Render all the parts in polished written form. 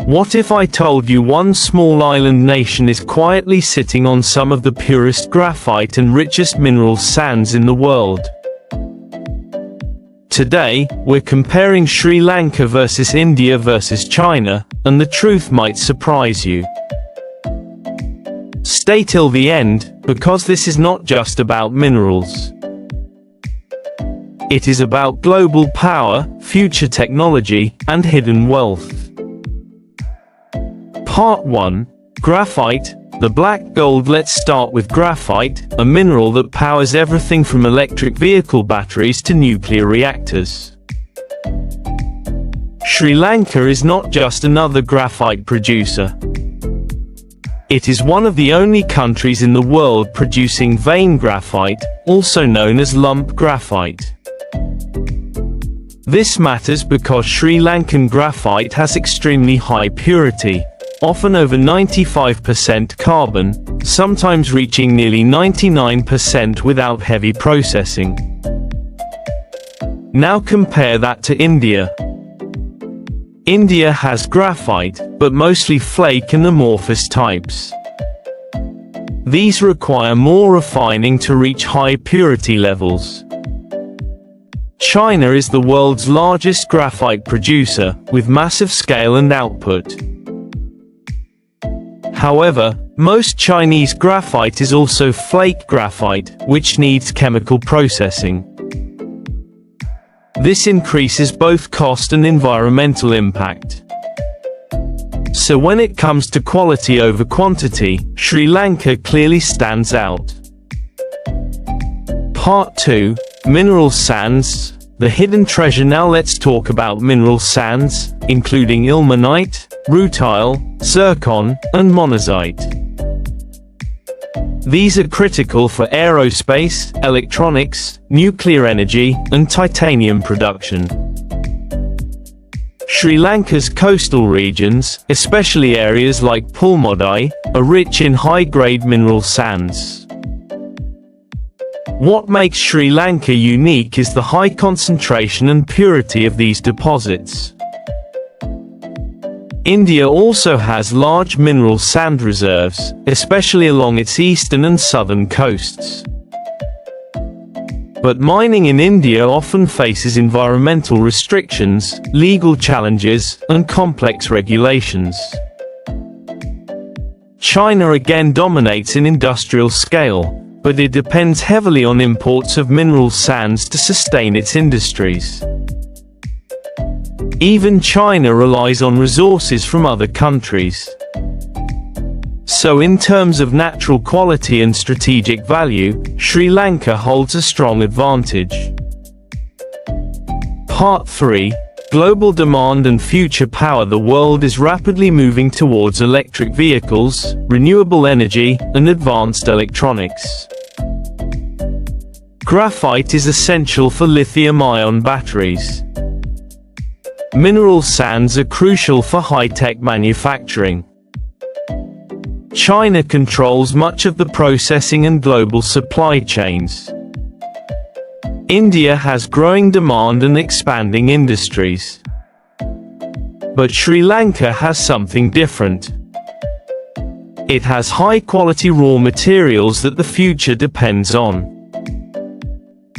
What if I told you one small island nation is quietly sitting on some of the purest graphite and richest mineral sands in the world? Today, we're comparing Sri Lanka versus India versus China, and the truth might surprise you. Stay till the end, because this is not just about minerals. It is about global power, future technology, and hidden wealth. Part 1. Graphite, the black gold. Let's start with graphite, a mineral that powers everything from electric vehicle batteries to nuclear reactors. Sri Lanka is not just another graphite producer. It is one of the only countries in the world producing vein graphite, also known as lump graphite. This matters because Sri Lankan graphite has extremely high purity, often over 95% carbon, sometimes reaching nearly 99% without heavy processing. Now compare that to India. India has graphite, but mostly flake and amorphous types. These require more refining to reach high purity levels. China is the world's largest graphite producer, with massive scale and output. However, most Chinese graphite is also flake graphite, which needs chemical processing. This increases both cost and environmental impact. So when it comes to quality over quantity, Sri Lanka clearly stands out. Part 2. Mineral sands, the hidden treasure. Now let's talk about mineral sands, including ilmenite, rutile, zircon, and monazite. These are critical for aerospace, electronics, nuclear energy, and titanium production. Sri Lanka's coastal regions, especially areas like Pulmodai, are rich in high-grade mineral sands. What makes Sri Lanka unique is the high concentration and purity of these deposits. India also has large mineral sand reserves, especially along its eastern and southern coasts. But mining in India often faces environmental restrictions, legal challenges, and complex regulations. China again dominates in industrial scale, but it depends heavily on imports of mineral sands to sustain its industries. Even China relies on resources from other countries. So in terms of natural quality and strategic value, Sri Lanka holds a strong advantage. Part 3. Global demand and future power. The world is rapidly moving towards electric vehicles, renewable energy, and advanced electronics. Graphite is essential for lithium-ion batteries. Mineral sands are crucial for high-tech manufacturing. China controls much of the processing and global supply chains. India has growing demand and expanding industries. But Sri Lanka has something different. It has high-quality raw materials that the future depends on.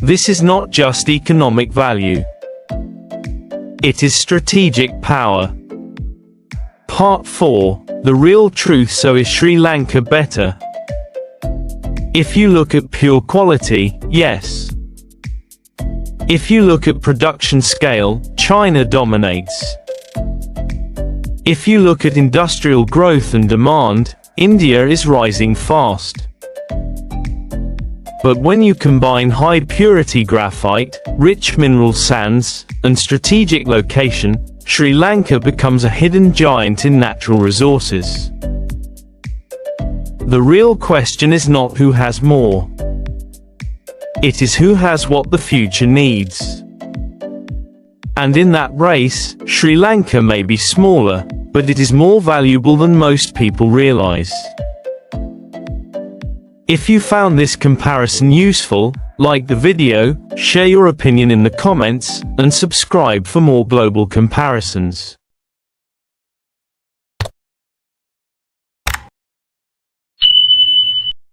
This is not just economic value. It is strategic power. Part 4. The real truth. So is Sri Lanka better? If you look at pure quality, yes. If you look at production scale, China dominates. If you look at industrial growth and demand, India is rising fast. But when you combine high-purity graphite, rich mineral sands, and strategic location, Sri Lanka becomes a hidden giant in natural resources. The real question is not who has more. It is who has what the future needs. And in that race, Sri Lanka may be smaller, but it is more valuable than most people realize. If you found this comparison useful, like the video, share your opinion in the comments, and subscribe for more global comparisons.